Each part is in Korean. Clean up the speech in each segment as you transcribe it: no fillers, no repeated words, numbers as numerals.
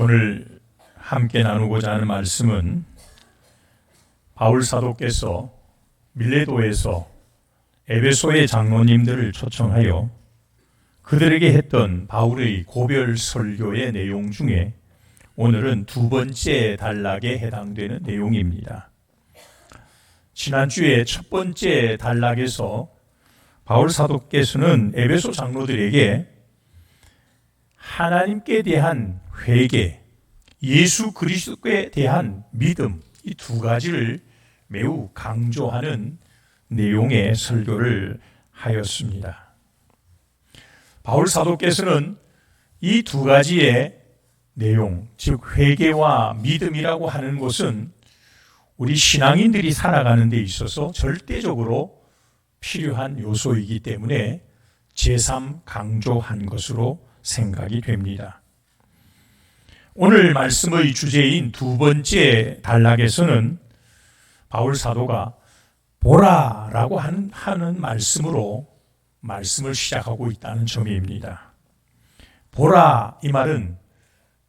오늘 함께 나누고자 하는 말씀은 바울 사도께서 밀레도에서 에베소의 장로님들을 초청하여 그들에게 했던 바울의 고별 설교의 내용 중에 오늘은 두 번째 단락에 해당되는 내용입니다. 지난주에 첫 번째 단락에서 바울 사도께서는 에베소 장로들에게 하나님께 대한 회개, 예수 그리스도에 대한 믿음, 이 두 가지를 매우 강조하는 내용의 설교를 하였습니다. 바울 사도께서는 이 두 가지의 내용, 즉 회개와 믿음이라고 하는 것은 우리 신앙인들이 살아가는 데 있어서 절대적으로 필요한 요소이기 때문에 제3 강조한 것으로 생각이 됩니다. 오늘 말씀의 주제인 두 번째 단락에서는 바울 사도가 보라라고 하는 말씀으로 말씀을 시작하고 있다는 점입니다. 보라, 이 말은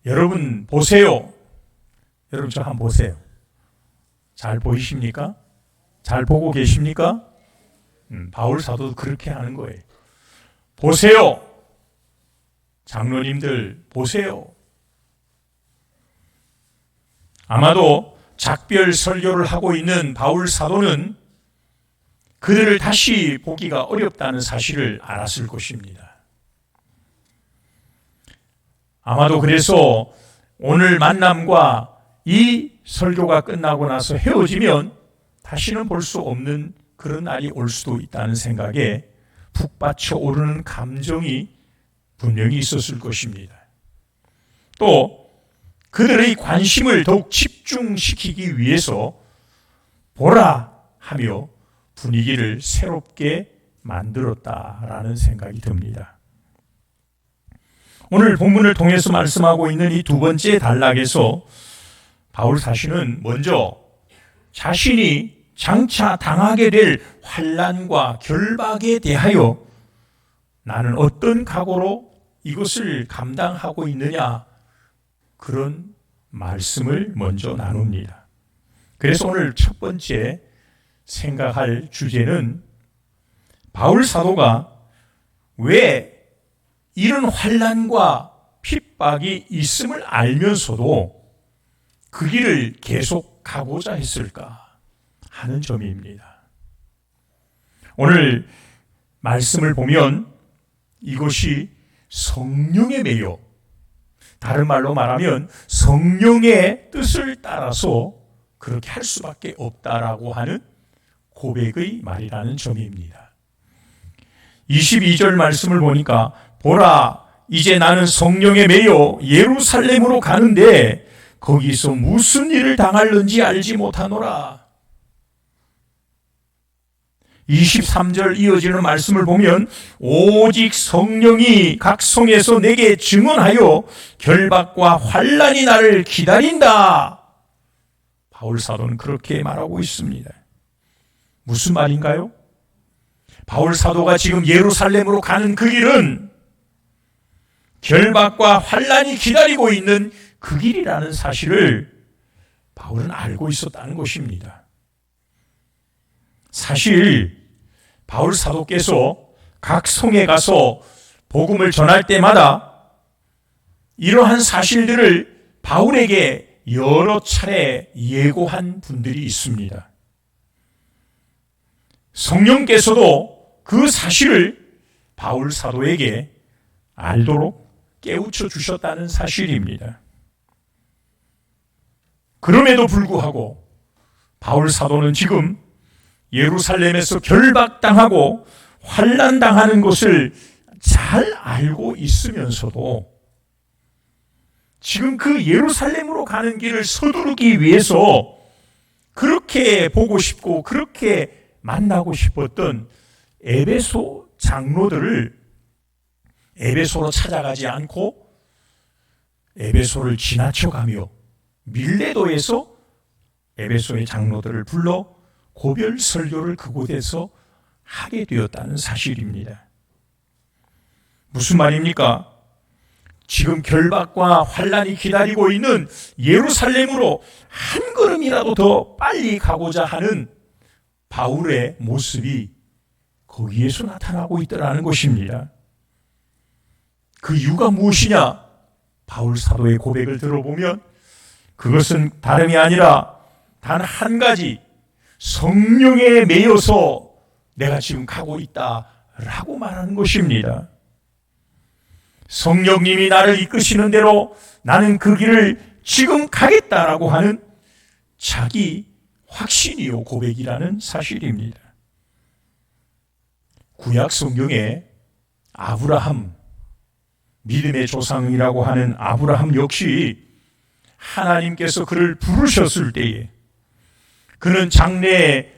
여러분 보세요. 여러분 저 한번 보세요. 잘 보이십니까? 잘 보고 계십니까? 바울 사도도 그렇게 하는 거예요. 보세요. 장로님들 보세요. 아마도 작별 설교를 하고 있는 바울 사도는 그들을 다시 보기가 어렵다는 사실을 알았을 것입니다. 아마도 그래서 오늘 만남과 이 설교가 끝나고 나서 헤어지면 다시는 볼 수 없는 그런 날이 올 수도 있다는 생각에 북받쳐 오르는 감정이 분명히 있었을 것입니다. 또 그들의 관심을 더욱 집중시키기 위해서 보라 하며 분위기를 새롭게 만들었다라는 생각이 듭니다. 오늘 본문을 통해서 말씀하고 있는 이 두 번째 단락에서 바울 사신은 먼저 자신이 장차 당하게 될 환난과 결박에 대하여 나는 어떤 각오로 이것을 감당하고 있느냐, 그런 말씀을 먼저 나눕니다. 그래서 오늘 첫 번째 생각할 주제는 바울 사도가 왜 이런 환난과 핍박이 있음을 알면서도 그 길을 계속 가고자 했을까 하는 점입니다. 오늘 말씀을 보면 이것이 성령에 매여, 다른 말로 말하면 성령의 뜻을 따라서 그렇게 할 수밖에 없다라고 하는 고백의 말이라는 점입니다. 22절 말씀을 보니까 보라, 이제 나는 성령에 매여 예루살렘으로 가는데 거기서 무슨 일을 당할는지 알지 못하노라. 23절 이어지는 말씀을 보면 오직 성령이 각 성에서 내게 증언하여 결박과 환난이 나를 기다린다. 바울 사도는 그렇게 말하고 있습니다. 무슨 말인가요? 바울 사도가 지금 예루살렘으로 가는 그 길은 결박과 환난이 기다리고 있는 그 길이라는 사실을 바울은 알고 있었다는 것입니다. 사실 바울 사도께서 각 성에 가서 복음을 전할 때마다 이러한 사실들을 바울에게 여러 차례 예고한 분들이 있습니다. 성령께서도 그 사실을 바울 사도에게 알도록 깨우쳐 주셨다는 사실입니다. 그럼에도 불구하고 바울 사도는 지금 예루살렘에서 결박당하고 환난당하는 것을 잘 알고 있으면서도 지금 그 예루살렘으로 가는 길을 서두르기 위해서 그렇게 보고 싶고 그렇게 만나고 싶었던 에베소 장로들을 에베소로 찾아가지 않고 에베소를 지나쳐가며 밀레도에서 에베소의 장로들을 불러 고별 설교를 그곳에서 하게 되었다는 사실입니다. 무슨 말입니까? 지금 결박과 환란이 기다리고 있는 예루살렘으로 한 걸음이라도 더 빨리 가고자 하는 바울의 모습이 거기에서 나타나고 있더라는 것입니다. 그 이유가 무엇이냐? 바울 사도의 고백을 들어보면 그것은 다름이 아니라 단 한 가지, 성령에 매여서 내가 지금 가고 있다라고 말하는 것입니다. 성령님이 나를 이끄시는 대로 나는 그 길을 지금 가겠다라고 하는 자기 확신이요 고백이라는 사실입니다. 구약 성경에 아브라함, 믿음의 조상이라고 하는 아브라함 역시 하나님께서 그를 부르셨을 때에 그는 장래에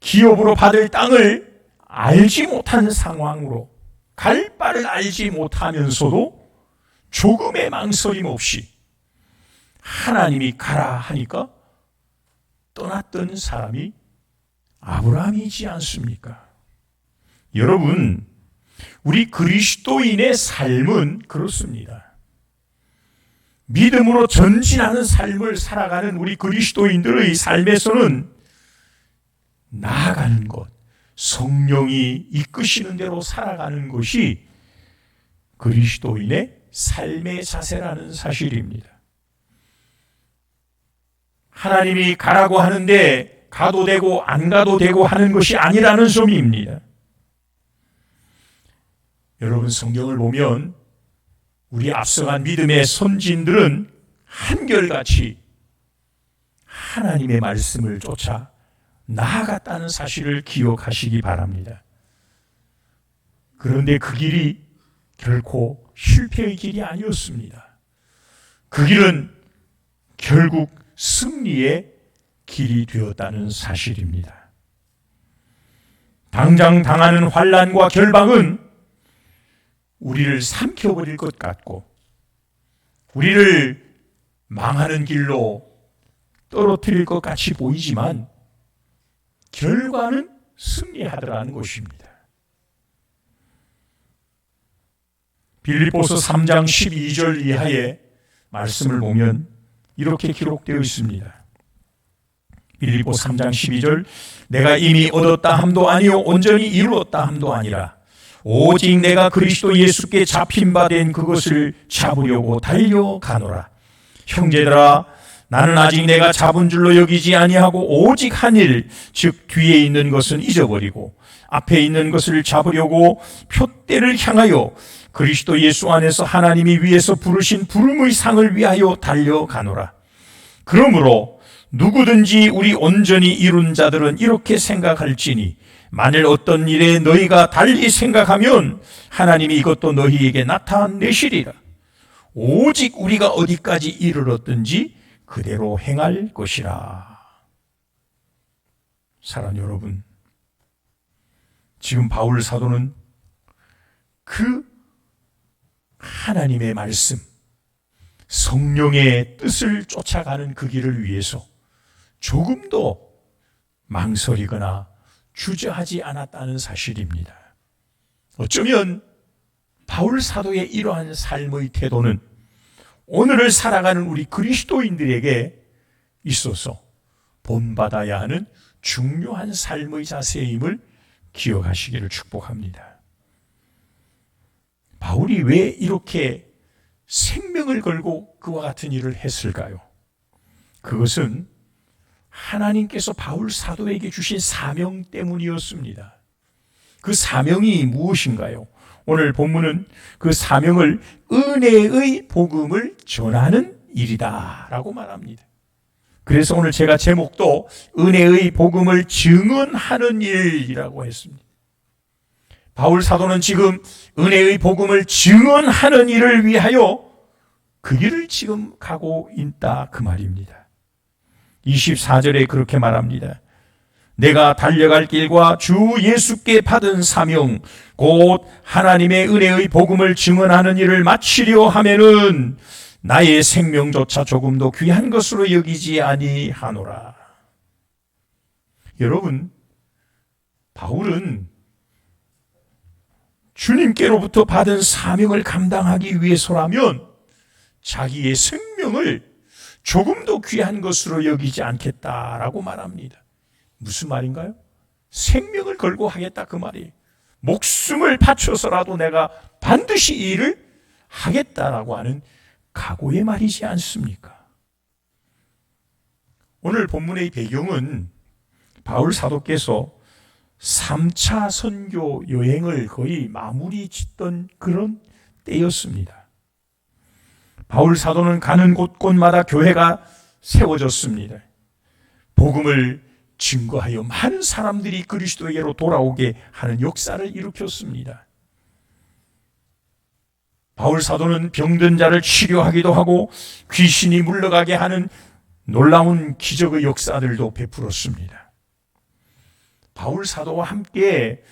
기업으로 받을 땅을 알지 못한 상황으로 갈 바를 알지 못하면서도 조금의 망설임 없이 하나님이 가라 하니까 떠났던 사람이 아브라함이지 않습니까? 여러분, 우리 그리스도인의 삶은 그렇습니다. 믿음으로 전진하는 삶을 살아가는 우리 그리스도인들의 삶에서는 나아가는 것, 성령이 이끄시는 대로 살아가는 것이 그리스도인의 삶의 자세라는 사실입니다. 하나님이 가라고 하는데 가도 되고 안 가도 되고 하는 것이 아니라는 점입니다. 여러분, 성경을 보면 우리 앞서간 믿음의 선진들은 한결같이 하나님의 말씀을 쫓아 나아갔다는 사실을 기억하시기 바랍니다. 그런데 그 길이 결코 실패의 길이 아니었습니다. 그 길은 결국 승리의 길이 되었다는 사실입니다. 당장 당하는 환난과 결박은 우리를 삼켜버릴 것 같고 우리를 망하는 길로 떨어뜨릴 것 같이 보이지만 결과는 승리하더라는 것입니다. 빌립보서 3장 12절 이하의 말씀을 보면 이렇게 기록되어 있습니다. 빌립보 3장 12절, 내가 이미 얻었다 함도 아니요 온전히 이루었다 함도 아니라 오직 내가 그리스도 예수께 잡힌 바 된 그것을 잡으려고 달려가노라. 형제들아, 나는 아직 내가 잡은 줄로 여기지 아니하고 오직 한 일, 즉 뒤에 있는 것은 잊어버리고 앞에 있는 것을 잡으려고 표대를 향하여 그리스도 예수 안에서 하나님이 위에서 부르신 부름의 상을 위하여 달려가노라. 그러므로 누구든지 우리 온전히 이룬 자들은 이렇게 생각할지니 만일 어떤 일에 너희가 달리 생각하면 하나님이 이것도 너희에게 나타내시리라. 오직 우리가 어디까지 이르렀든지 그대로 행할 것이라. 사랑하는 여러분, 지금 바울 사도는 그 하나님의 말씀, 성령의 뜻을 쫓아가는 그 길을 위해서 조금도 망설이거나 주저하지 않았다는 사실입니다. 어쩌면 바울 사도의 이러한 삶의 태도는 오늘을 살아가는 우리 그리스도인들에게 있어서 본받아야 하는 중요한 삶의 자세임을 기억하시기를 축복합니다. 바울이 왜 이렇게 생명을 걸고 그와 같은 일을 했을까요? 그것은 하나님께서 바울 사도에게 주신 사명 때문이었습니다. 그 사명이 무엇인가요? 오늘 본문은 그 사명을 은혜의 복음을 전하는 일이다 라고 말합니다. 그래서 오늘 제가 제목도 은혜의 복음을 증언하는 일이라고 했습니다. 바울 사도는 지금 은혜의 복음을 증언하는 일을 위하여 그 길을 지금 가고 있다 그 말입니다. 24절에 그렇게 말합니다. 내가 달려갈 길과 주 예수께 받은 사명 곧 하나님의 은혜의 복음을 증언하는 일을 마치려 하면은 나의 생명조차 조금도 귀한 것으로 여기지 아니하노라. 여러분, 바울은 주님께로부터 받은 사명을 감당하기 위해서라면 자기의 생명을 조금도 귀한 것으로 여기지 않겠다라고 말합니다. 무슨 말인가요? 생명을 걸고 하겠다 그 말이에요. 목숨을 바쳐서라도 내가 반드시 이 일을 하겠다라고 하는 각오의 말이지 않습니까? 오늘 본문의 배경은 바울 사도께서 3차 선교 여행을 거의 마무리 짓던 그런 때였습니다. 바울 사도는 가는 곳곳마다 교회가 세워졌습니다. 복음을 증거하여 많은 사람들이 그리스도에게로 돌아오게 하는 역사를 일으켰습니다. 바울 사도는 병든 자를 치료하기도 하고 귀신이 물러가게 하는 놀라운 기적의 역사들도 베풀었습니다. 바울 사도와 함께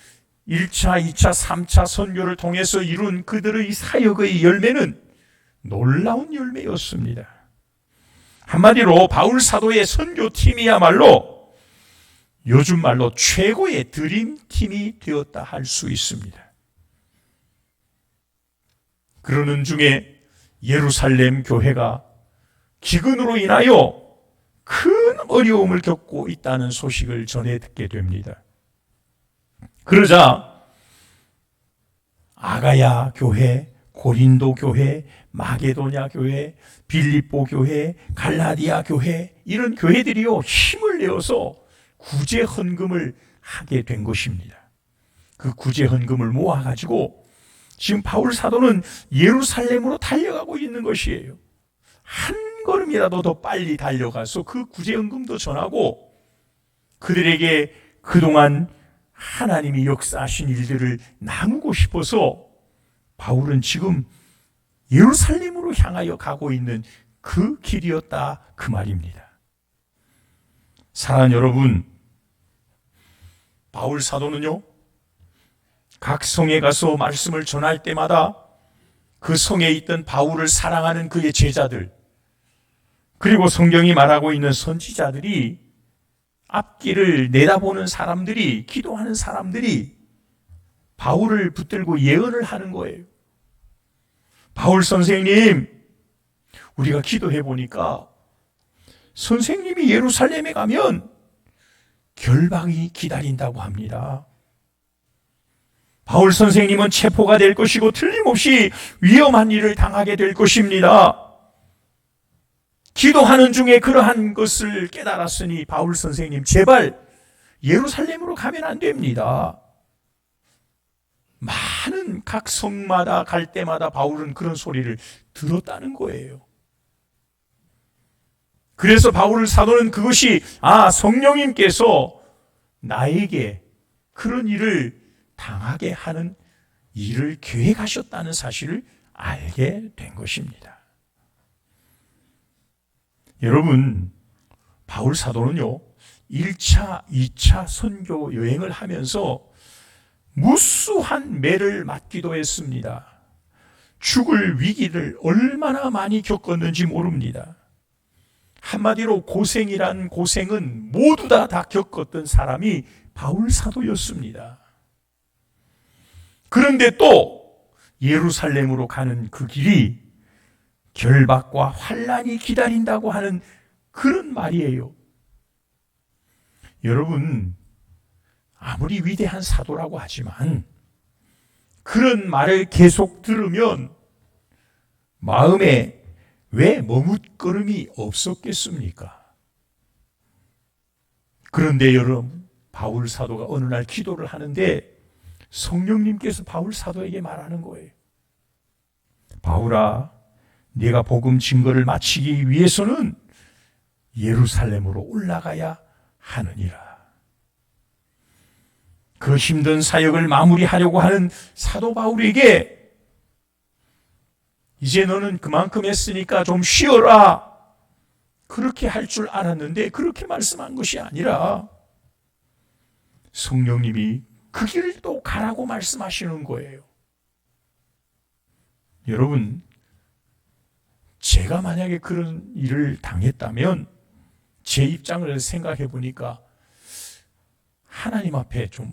1차, 2차, 3차 선교를 통해서 이룬 그들의 사역의 열매는 놀라운 열매였습니다. 한마디로 바울 사도의 선교팀이야말로 요즘 말로 최고의 드림팀이 되었다 할 수 있습니다. 그러는 중에 예루살렘 교회가 기근으로 인하여 큰 어려움을 겪고 있다는 소식을 전해 듣게 됩니다. 그러자 아가야 교회, 고린도 교회, 마게도냐 교회, 빌립보 교회, 갈라디아 교회 이런 교회들이요 힘을 내어서 구제 헌금을 하게 된 것입니다. 그 구제 헌금을 모아가지고 지금 바울 사도는 예루살렘으로 달려가고 있는 것이에요. 한 걸음이라도 더 빨리 달려가서 그 구제 헌금도 전하고 그들에게 그동안 하나님이 역사하신 일들을 나누고 싶어서 바울은 지금 예루살렘으로 향하여 가고 있는 그 길이었다 그 말입니다. 사랑하는 여러분, 바울 사도는요 각 성에 가서 말씀을 전할 때마다 그 성에 있던 바울을 사랑하는 그의 제자들 그리고 성경이 말하고 있는 선지자들이 앞길을 내다보는 사람들이 기도하는 사람들이 바울을 붙들고 예언을 하는 거예요. 바울 선생님, 우리가 기도해 보니까 선생님이 예루살렘에 가면 결박이 기다린다고 합니다. 바울 선생님은 체포가 될 것이고 틀림없이 위험한 일을 당하게 될 것입니다. 기도하는 중에 그러한 것을 깨달았으니 바울 선생님 제발 예루살렘으로 가면 안 됩니다. 많은 각 성마다 갈 때마다 바울은 그런 소리를 들었다는 거예요. 그래서 바울 사도는 그것이 성령님께서 나에게 그런 일을 당하게 하는 일을 계획하셨다는 사실을 알게 된 것입니다. 여러분, 바울 사도는요 1차, 2차 선교 여행을 하면서 무수한 매를 맞기도 했습니다. 죽을 위기를 얼마나 많이 겪었는지 모릅니다. 한마디로 고생이란 고생은 모두 다 겪었던 사람이 바울 사도였습니다. 그런데 또 예루살렘으로 가는 그 길이 결박과 환난이 기다린다고 하는 그런 말이에요. 여러분, 아무리 위대한 사도라고 하지만 그런 말을 계속 들으면 마음에 왜 머뭇거림이 없었겠습니까? 그런데 여러분, 바울 사도가 어느 날 기도를 하는데 성령님께서 바울 사도에게 말하는 거예요. 바울아, 네가 복음 증거를 마치기 위해서는 예루살렘으로 올라가야 하느니라. 그 힘든 사역을 마무리하려고 하는 사도 바울에게 이제 너는 그만큼 했으니까 좀 쉬어라. 그렇게 할 줄 알았는데 그렇게 말씀한 것이 아니라 성령님이 그 길을 또 가라고 말씀하시는 거예요. 여러분, 제가 만약에 그런 일을 당했다면 제 입장을 생각해 보니까 하나님 앞에 좀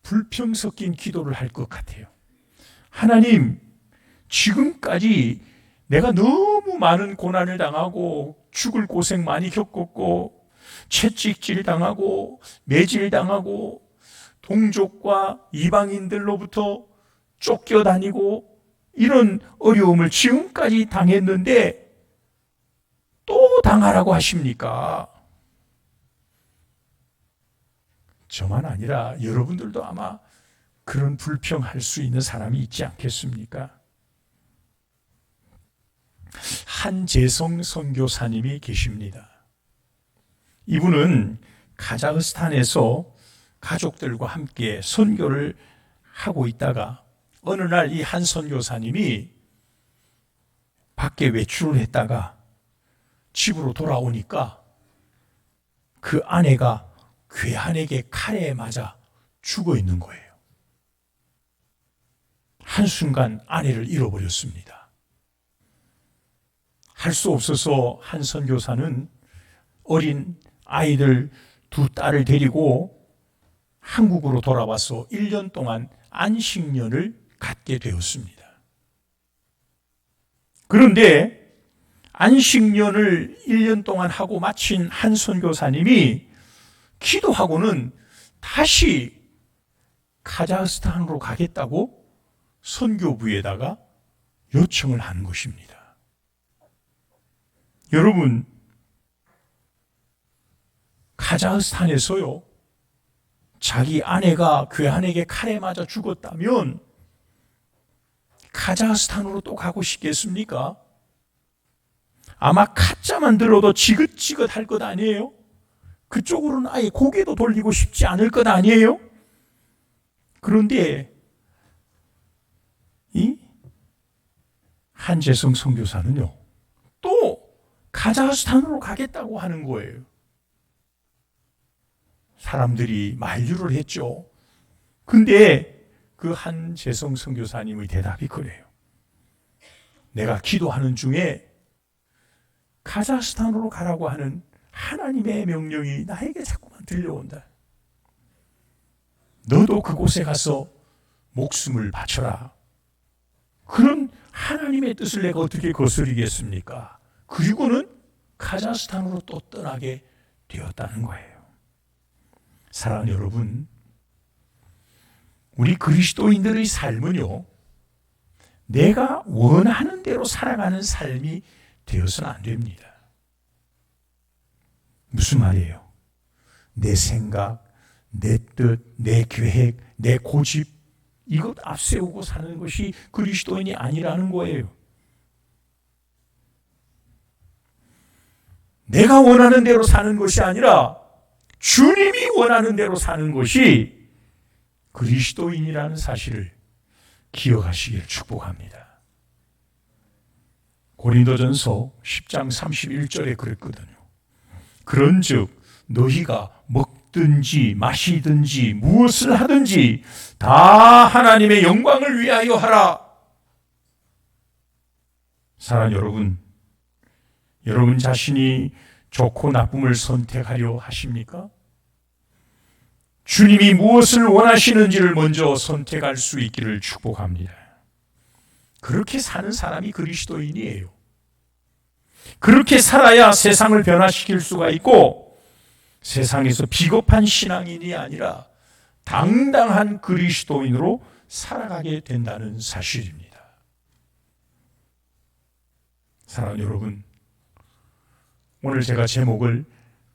불평 섞인 기도를 할 것 같아요. 하나님, 지금까지 내가 너무 많은 고난을 당하고 죽을 고생 많이 겪었고 채찍질 당하고 매질 당하고 동족과 이방인들로부터 쫓겨다니고 이런 어려움을 지금까지 당했는데 또 당하라고 하십니까? 저만 아니라 여러분들도 아마 그런 불평할 수 있는 사람이 있지 않겠습니까? 한재성 선교사님이 계십니다. 이분은 카자흐스탄에서 가족들과 함께 선교를 하고 있다가 어느 날 이 한 선교사님이 밖에 외출을 했다가 집으로 돌아오니까 그 아내가 괴한에게 칼에 맞아 죽어 있는 거예요. 한순간 아내를 잃어버렸습니다. 할 수 없어서 한 선교사는 어린 아이들 두 딸을 데리고 한국으로 돌아와서 1년 동안 안식년을 갖게 되었습니다. 그런데 안식년을 1년 동안 하고 마친 한 선교사님이 기도하고는 다시 카자흐스탄으로 가겠다고 선교부에다가 요청을 하는 것입니다. 여러분, 카자흐스탄에서요, 자기 아내가 괴한에게 칼에 맞아 죽었다면 카자흐스탄으로 또 가고 싶겠습니까? 아마 카자만 들어도 지긋지긋 할 것 아니에요? 그쪽으로는 아예 고개도 돌리고 싶지 않을 것 아니에요? 그런데 이 한재성 선교사는요, 또 카자흐스탄으로 가겠다고 하는 거예요. 사람들이 만류를 했죠. 근데 그 한재성 선교사님의 대답이 그래요. 내가 기도하는 중에 카자흐스탄으로 가라고 하는 하나님의 명령이 나에게 자꾸만 들려온다. 너도 그곳에 가서 목숨을 바쳐라. 그런 하나님의 뜻을 내가 어떻게 거스리겠습니까? 그리고는 카자흐스탄으로 또 떠나게 되었다는 거예요. 사랑하는 여러분, 우리 그리스도인들의 삶은요, 내가 원하는 대로 살아가는 삶이 되어서는 안 됩니다. 무슨 말이에요? 내 생각, 내 뜻, 내 계획, 내 고집, 이것 앞세우고 사는 것이 그리스도인이 아니라는 거예요. 내가 원하는 대로 사는 것이 아니라 주님이 원하는 대로 사는 것이 그리스도인이라는 사실을 기억하시길 축복합니다. 고린도전서 10장 31절에 그랬거든요. 그런즉 너희가 먹든지 마시든지 무엇을 하든지 다 하나님의 영광을 위하여 하라. 사랑하는 여러분, 여러분 자신이 좋고 나쁨을 선택하려 하십니까? 주님이 무엇을 원하시는지를 먼저 선택할 수 있기를 축복합니다. 그렇게 사는 사람이 그리스도인이에요. 그렇게 살아야 세상을 변화시킬 수가 있고 세상에서 비겁한 신앙인이 아니라 당당한 그리스도인으로 살아가게 된다는 사실입니다. 사랑하는 여러분, 오늘 제가 제목을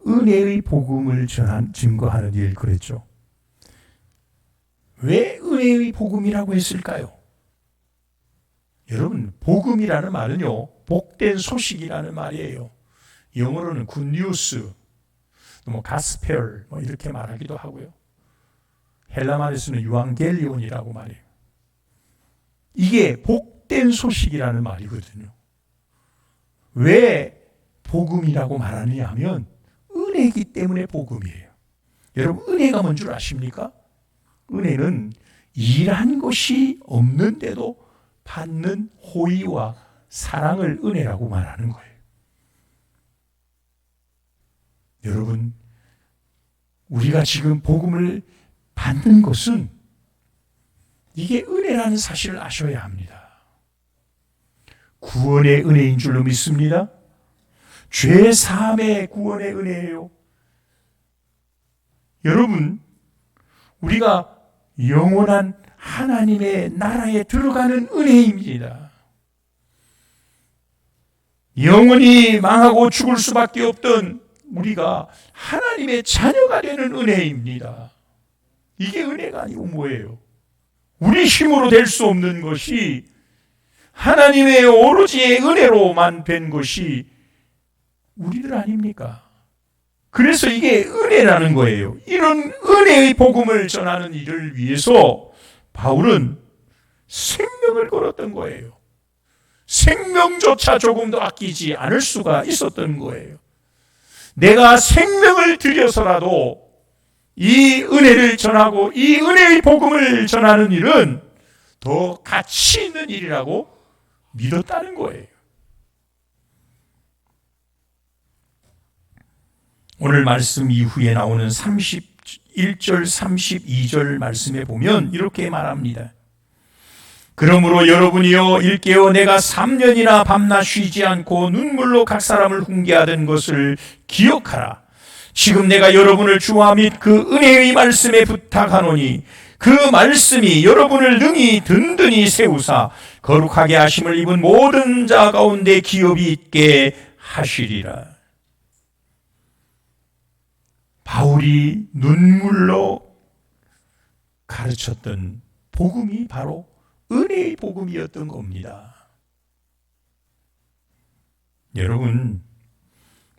은혜의 복음을 증거하는 일 그랬죠. 왜 은혜의 복음이라고 했을까요? 여러분, 복음이라는 말은요, 복된 소식이라는 말이에요. 영어로는 굿뉴스, 가스펠 이렇게 말하기도 하고요. 헬라 말에서는 유앙겔리온이라고 말해요. 이게 복된 소식이라는 말이거든요. 왜 복음이라고 말하느냐 하면 은혜이기 때문에 복음이에요. 여러분, 은혜가 뭔 줄 아십니까? 은혜는 일한 것이 없는데도 받는 호의와 사랑을 은혜라고 말하는 거예요. 여러분, 우리가 지금 복음을 받는 것은 이게 은혜라는 사실을 아셔야 합니다. 구원의 은혜인 줄로 믿습니다. 죄 사함의 구원의 은혜예요. 여러분, 우리가 영원한 하나님의 나라에 들어가는 은혜입니다. 영원히 망하고 죽을 수밖에 없던 우리가 하나님의 자녀가 되는 은혜입니다. 이게 은혜가 아니고 뭐예요? 우리 힘으로 될 수 없는 것이 하나님의 오로지의 은혜로만 된 것이 우리들 아닙니까? 그래서 이게 은혜라는 거예요. 이런 은혜의 복음을 전하는 일을 위해서 바울은 생명을 걸었던 거예요. 생명조차 조금도 아끼지 않을 수가 있었던 거예요. 내가 생명을 들여서라도 이 은혜를 전하고 이 은혜의 복음을 전하는 일은 더 가치 있는 일이라고 믿었다는 거예요. 오늘 말씀 이후에 나오는 31절, 32절 말씀에 보면 이렇게 말합니다. 그러므로 여러분이여 일깨어 내가 3년이나 밤낮 쉬지 않고 눈물로 각 사람을 훈계하던 것을 기억하라. 지금 내가 여러분을 주와 및 그 은혜의 말씀에 부탁하노니 그 말씀이 여러분을 능히 든든히 세우사 거룩하게 하심을 입은 모든 자 가운데 기업이 있게 하시리라. 바울이 눈물로 가르쳤던 복음이 바로 은혜의 복음이었던 겁니다. 여러분,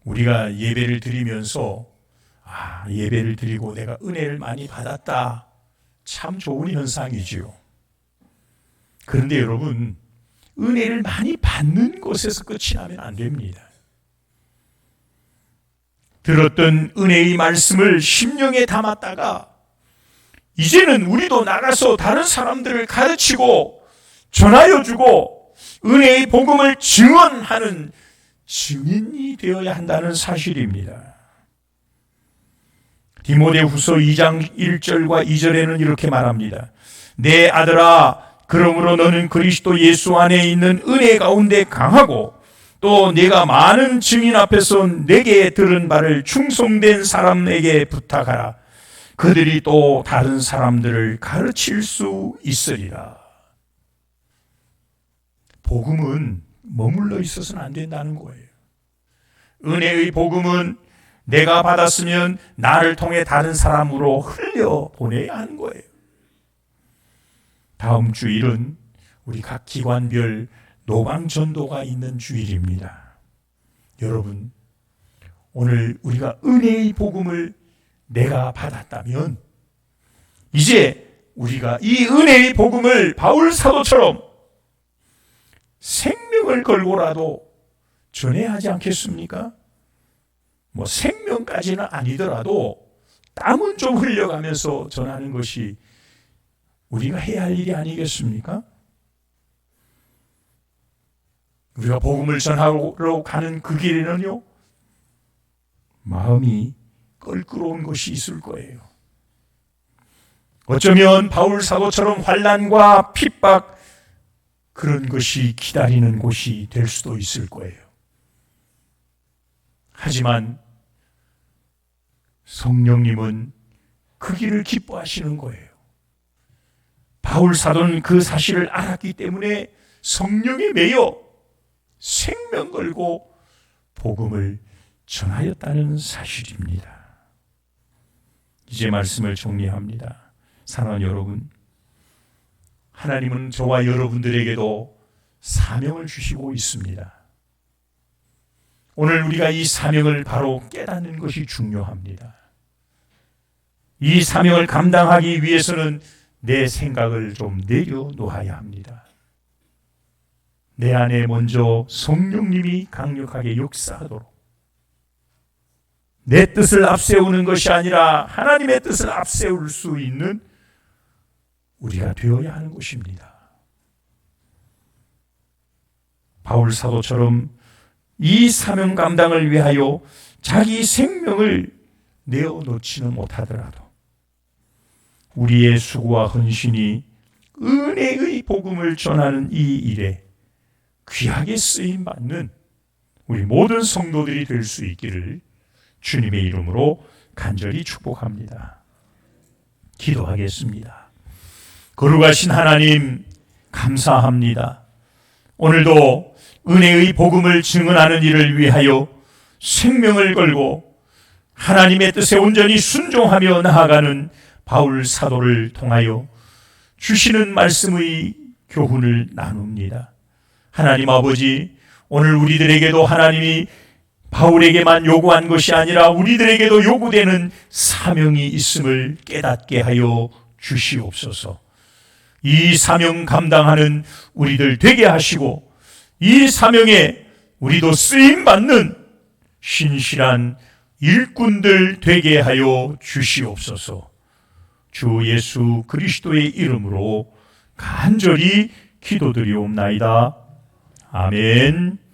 우리가 예배를 드리면서 예배를 드리고 내가 은혜를 많이 받았다. 참 좋은 현상이지요. 그런데 여러분, 은혜를 많이 받는 것에서 끝이 나면 안 됩니다. 들었던 은혜의 말씀을 심령에 담았다가 이제는 우리도 나가서 다른 사람들을 가르치고 전하여 주고 은혜의 복음을 증언하는 증인이 되어야 한다는 사실입니다. 디모데후서 2장 1절과 2절에는 이렇게 말합니다. 내 아들아, 그러므로 너는 그리스도 예수 안에 있는 은혜 가운데 강하고 또 네가 많은 증인 앞에서 내게 들은 바를 충성된 사람에게 부탁하라. 그들이 또 다른 사람들을 가르칠 수 있으리라. 복음은 머물러 있어서는 안 된다는 거예요. 은혜의 복음은 내가 받았으면 나를 통해 다른 사람으로 흘려보내야 하는 거예요. 다음 주일은 우리 각 기관별 노방전도가 있는 주일입니다. 여러분, 오늘 우리가 은혜의 복음을 내가 받았다면 이제 우리가 이 은혜의 복음을 바울 사도처럼 생명을 걸고라도 전해야 하지 않겠습니까? 생명까지는 아니더라도 땀은 좀 흘려가면서 전하는 것이 우리가 해야 할 일이 아니겠습니까? 우리가 복음을 전하러 가는 그 길에는요, 마음이 껄끄러운 것이 있을 거예요. 어쩌면 바울 사도처럼 환난과 핍박, 그런 것이 기다리는 곳이 될 수도 있을 거예요. 하지만 성령님은 그 길을 기뻐하시는 거예요. 바울 사도는 그 사실을 알았기 때문에 성령에 매여 생명 걸고 복음을 전하였다는 사실입니다. 이제 말씀을 정리합니다. 사랑하는 여러분, 하나님은 저와 여러분들에게도 사명을 주시고 있습니다. 오늘 우리가 이 사명을 바로 깨닫는 것이 중요합니다. 이 사명을 감당하기 위해서는 내 생각을 좀 내려놓아야 합니다. 내 안에 먼저 성령님이 강력하게 역사하도록, 내 뜻을 앞세우는 것이 아니라 하나님의 뜻을 앞세울 수 있는 우리가 되어야 하는 것입니다. 바울 사도처럼 이 사명 감당을 위하여 자기 생명을 내어놓지는 못하더라도 우리의 수고와 헌신이 은혜의 복음을 전하는 이 일에 귀하게 쓰임받는 우리 모든 성도들이 될 수 있기를 주님의 이름으로 간절히 축복합니다. 기도하겠습니다. 거룩하신 하나님, 감사합니다. 오늘도 은혜의 복음을 증언하는 일을 위하여 생명을 걸고 하나님의 뜻에 온전히 순종하며 나아가는 바울 사도를 통하여 주시는 말씀의 교훈을 나눕니다. 하나님 아버지, 오늘 우리들에게도 하나님이 바울에게만 요구한 것이 아니라 우리들에게도 요구되는 사명이 있음을 깨닫게 하여 주시옵소서. 이 사명 감당하는 우리들 되게 하시고 이 사명에 우리도 쓰임받는 신실한 일꾼들 되게 하여 주시옵소서. 주 예수 그리스도의 이름으로 간절히 기도드리옵나이다. 아멘.